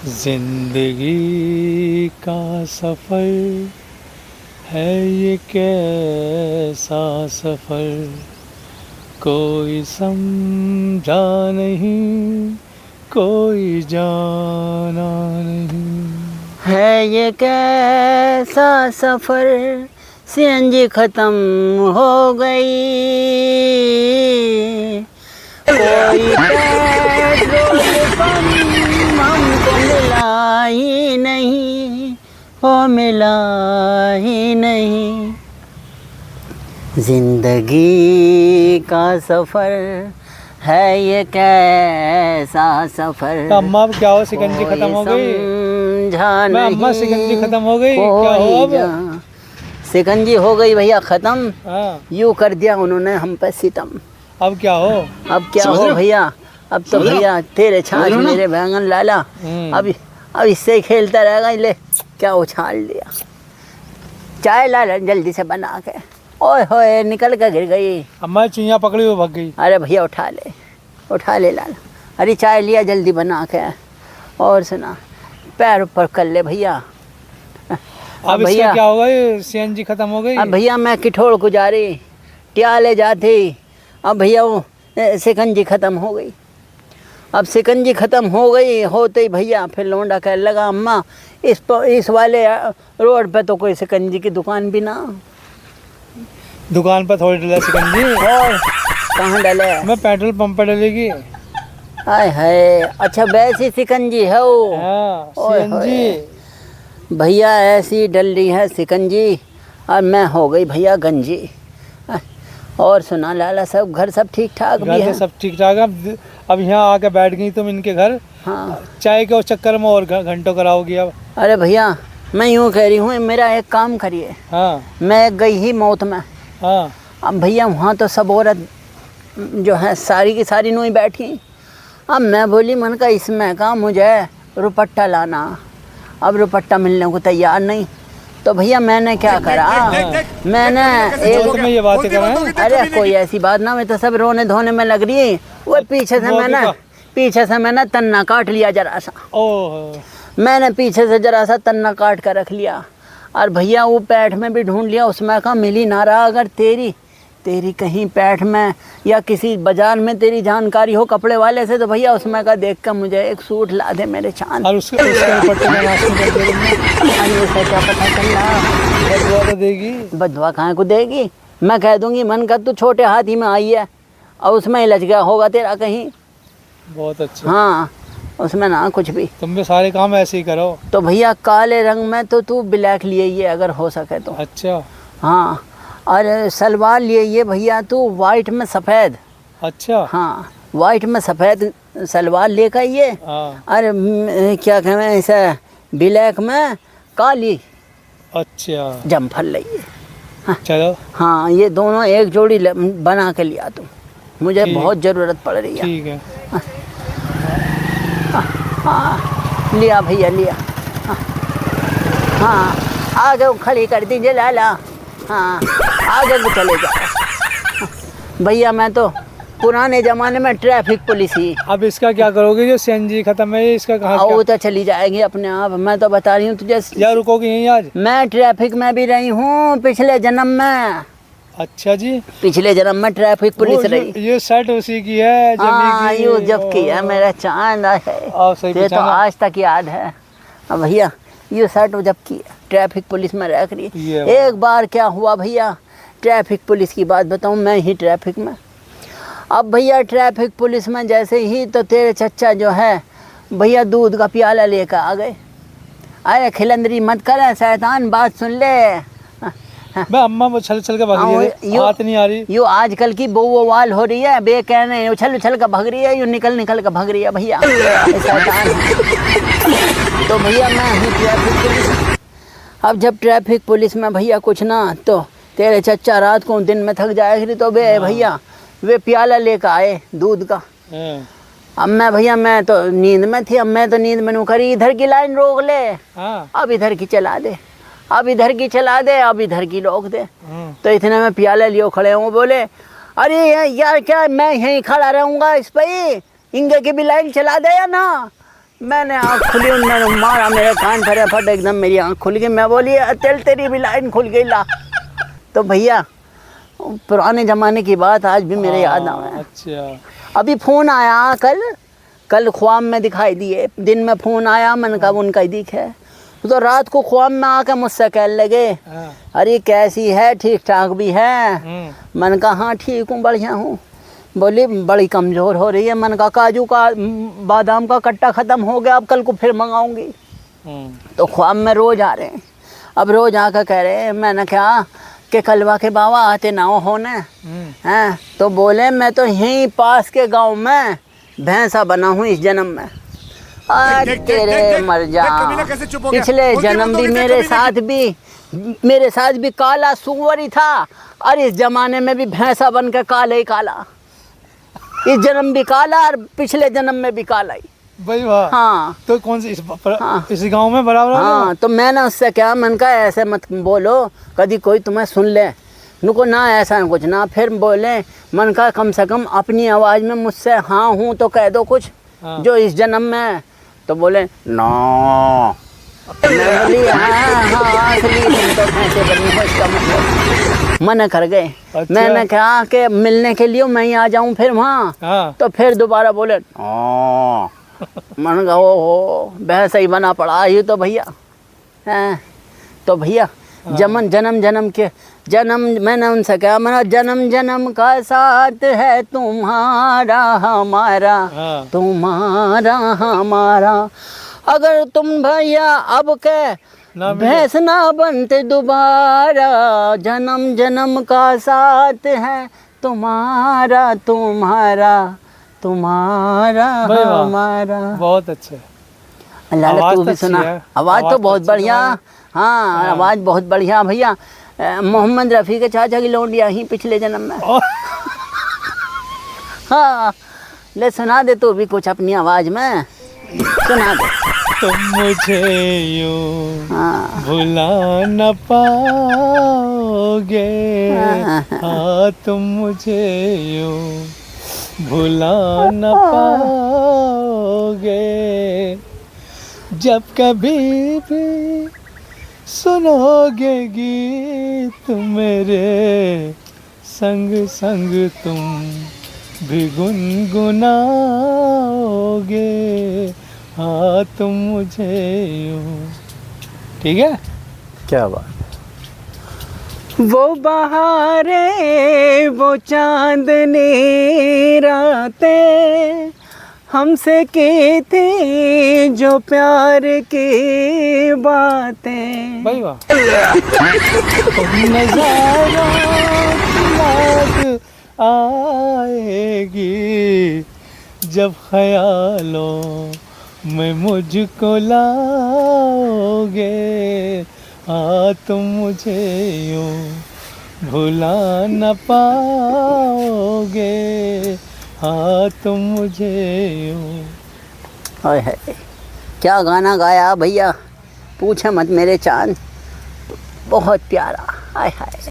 जिंदगी का सफर है ये कैसा सफर, कोई समझा नहीं, कोई जाना नहीं। है ये कैसा सफर, सीएनजी खत्म हो गई, कोई पेट्रोल पंप हमको मिला ही नहीं, हो मिला ही नहीं। जिंदगी का सफर है ये कैसा सफर। अम्मा अब क्या हो, सिकंजी खत्म हो गई? मैं अम्मा सिकंजी खत्म हो गई, क्या हो अब? सिकंजी हो गई भैया खत्म। हाँ। यूं कर दिया उन्होंने हम पे सितम। अब क्या हो? अब क्या हो भैया, अब तो भैया तेरे छाछ मेरे बैंगन लाला, अब इससे ही खेलता रहेगा। ले क्या उछाल दिया, चाय ला जल्दी से बना के। ओए होए निकल के गिर गई। अम्मा चुईया पकड़ी हुई भाग गई। अरे भैया उठा ले लाला। अरे चाय लिया जल्दी बना के। और सुना, पैर ऊपर कर ले भैया। अब भैया क्या होगा, ये सीएनजी खत्म हो गई। अब भैया मैं किठोड़ गुजारी ट्याले जाती। अब भैया वो सिकंजी खत्म हो गई। अब सिकंजी खत्म हो गई होते ही भैया फिर लौंडा कहने लगा, अम्मा इस वाले रोड पे तो कोई सिकंजी की दुकान भी ना। दुकान पर थोड़ी डला सिकंजी। और कहाँ डले? मैं पेट्रोल पंप पर डलेगी। हाय हाय, अच्छा वैसी सिकंजी है वो। हाँ, सीएनजी। भैया ऐसी डल रही है सिकंजी और मैं हो गई भैया गंजी। और सुना लाला, सब घर सब ठीक ठाक भी है? सब ठीक ठाक। अब यहाँ आके बैठ गई तुम इनके घर। हाँ। चाय के उस चक्कर में और घंटों कराओगी अब। अरे भैया मैं यूँ कह रही हूँ, मेरा एक काम करिए। हाँ। मैं गई ही मौत में। हाँ। अब भैया वहाँ तो सब औरत जो है सारी की सारी नोई बैठी। अब मैं बोली, मन का इसमें का मुझे रुपट्टा लाना। अब रुपट्टा मिलने को तैयार नहीं, तो भैया मैंने क्या करा, मैंने एक ये बातें कर रहे हैं। अरे कोई ऐसी बात ना, मैं तो सब रोने धोने में लग रही है। वो पीछे से मैंने तन्ना काट लिया जरा सा। ओह। मैंने पीछे से जरा सा तन्ना काट कर रख लिया। और भैया वो पैठ में भी ढूंढ लिया, उसमें का मिल ही ना रहा। अगर तेरी कहीं पैठ में या किसी बाजार में तेरी जानकारी हो कपड़े वाले से, तो भैया उसमें का देख कर मुझे एक सूट ला दे मेरे चांद। और उसके दुपट्टे में नाश्ता कर देंगे। उसे क्या पता चल रहा, बदवा तो देगी। बदवा कहाँ को देगी? मैं कह दूंगी, मन कर तू छोटे हाथी में आई है और उसमें ही लच गया होगा तेरा कहीं। बहुत अच्छा। हाँ, उसमें ना कुछ भी। तुम भी सारे काम ऐसे ही करो। तो भैया काले रंग में तो तू ब्लैक लिए ये अगर हो सके तो। अच्छा। हाँ, और सलवार लिए ये भैया तू वाइट में सफ़ेद। अच्छा। हाँ, वाइट में सफ़ेद सलवार लेकर ये। हाँ। अरे क्या कहें, ऐसा ब्लैक में काली अच्छा जम्फर लिए। हाँ। चलो। हाँ, ये दोनों एक जोड़ी बना के लिया तुम, मुझे बहुत ज़रूरत पड़ रही है। ठीक है। हाँ लिया भैया लिया। हाँ आगे खड़ी कर दीजिए लाला। हाँ आगे को चले जाओ भैया। मैं तो पुराने ज़माने में ट्रैफिक पुलिस ही। अब इसका क्या करोगे जो सीएनजी खत्म है, इसका कहाँ? वो तो चली जाएगी अपने आप। मैं तो बता रही हूँ तुझे। या रुकोगी यहीं आज? मैं ट्रैफिक में भी रही हूँ पिछले जन्म में। अच्छा जी। पिछले जन्म में ट्रैफिक पुलिस रही। ये शर्ट उसी की है जब की है मेरा चांद है। ये तो आज तक याद है। अब भैया ये शर्ट जब की ट्रैफिक पुलिस में रह रही। एक बार क्या हुआ भैया, ट्रैफिक पुलिस की बात बताऊं, मैं ही ट्रैफिक में। अब भैया ट्रैफिक पुलिस में जैसे ही तो तेरे चच्चा जो है भैया दूध का प्याला लेकर आ गए। अरे खिलंदरी मत कर शैतान, बात सुन ले। मैं अम्मा वो छल के भाग रही है, बात नहीं आ रही। यो आजकल की वाल हो रही है, बे कहने उछल के भाग रही है, यो निकल के भाग रही है भैया। शैतान। तो भैया मैं ही ट्रैफिक पुलिस। अब जब ट्रैफिक पुलिस में भैया कुछ ना, तो तेरे चच्चा रात को दिन में थक जाएगी तो बे भैया वे प्याला लेकर आए दूध का। अब मैं भैया मैं तो नींद में थी। अब मैं तो नींद में करी, इधर की लाइन रोक ले, अब इधर की चला दे, अब इधर की चला दे, अब इधर की रोक दे। तो इतने में प्याला लियो खड़े हूँ, बोले अरे यार क्या मैं यहीं खड़ा रहूँगा इस पर, इंगे की भी लाइन चला दे या ना। मैंने आँख खुली, उन्होंने मारा मेरे कान फटाफट, एकदम मेरी आँख खुल गई। मैं बोली तेल तेरी भी लाइन खुल गई ला। तो भैया पुराने ज़माने की बात आज भी मेरे याद आवे। अच्छा। अभी फ़ोन आया कल ख्वाब में दिखाई दिए, दिन में फ़ोन आया, मैंने कहा उनका ही दिखे। तो रात को ख्वाब में आके मुझसे कहने लगे अरे कैसी है, ठीक ठाक भी है? मैंने कहा हाँ ठीक हूँ, बढ़िया हूँ। बोली बड़ी कमज़ोर हो रही है। मैंने कहा काजू का बादाम का कट्टा ख़त्म हो गया, अब कल को फिर मंगाऊंगी। तो ख्वाब में रोज़ आ रहे हैं। अब रोज़ आकर कह रहे हैं, मैंने कहा कि कलवा के बाबा आते ना होने हैं? तो बोले मैं तो यहीं पास के गांव में भैंसा बना हूँ इस जन्म में। आज तेरे मर जा, पिछले जन्म भी मेरे साथ भी काला सुअर ही था, और इस जमाने में भी भैंसा बन के काले ही काला। इस जन्म भी काला और पिछले जन्म में भी काला ही भाई वाह। हाँ। तो कौन सी इस गांव में बराबर? हाँ। तो मैंने उससे क्या, मैंने कहा ऐसे मत बोलो, कभी कोई तुम्हें सुन ले। नुको ना ऐसा कुछ ना। फिर बोले, मन का कम से कम अपनी आवाज़ में मुझसे हाँ हूँ तो कह दो कुछ जो इस जन्म में। तो बोले नो। मैं बोली हाँ असली तुम तो भैंसे बनी हो, इसका मतलब मना कर गए। अच्छा। मैंने कहा कि मिलने के लिए मैं ही आ जाऊँ फिर वहाँ। तो फिर दोबारा बोले नो। मन का हो भैंसा ही बना पड़ा ये तो भैया। तो भैया जन्म मैंने उनसे कहा, मैंने जन्म जन्म का साथ है तुम्हारा हमारा, तुम्हारा हमारा। अगर तुम भैया अब के भैंस ना बनते दोबारा, जन्म जन्म का साथ है तुम्हारा तुम्हारा तुम्हारा हमारा। बहुत अच्छे। अल्लाह तू भी सुना। आवाज़ तो बहुत बढ़िया। हाँ आवाज़ बहुत बढ़िया भैया। मोहम्मद रफ़ी के चाचा की लौंडिया ही पिछले जन्म में। हाँ ले सुना दे तू भी कुछ अपनी आवाज़ में, सुना दे। तुम मुझे यूं भुला न पाओगे, हाँ तुम मुझे यूं भुला न पाओगे, जब कभी भी सुनोगे गीत मेरे संग संग तुम भी गुनगुनाओगे, हाँ तुम मुझे यूं। ठीक है, क्या बात। वो बहारें वो चांदनी रातें हमसे की थी जो प्यार की बातें। भाई वाह। नज़ारा याद आएगी जब ख्यालों में मुझको लाओगे, हाँ तुम मुझे यूं भुला न पाओगे, हाँ तुम मुझे यूं। हाय हाय क्या गाना गाया भैया, पूछे मत मेरे चांद, बहुत प्यारा। हाय हाय।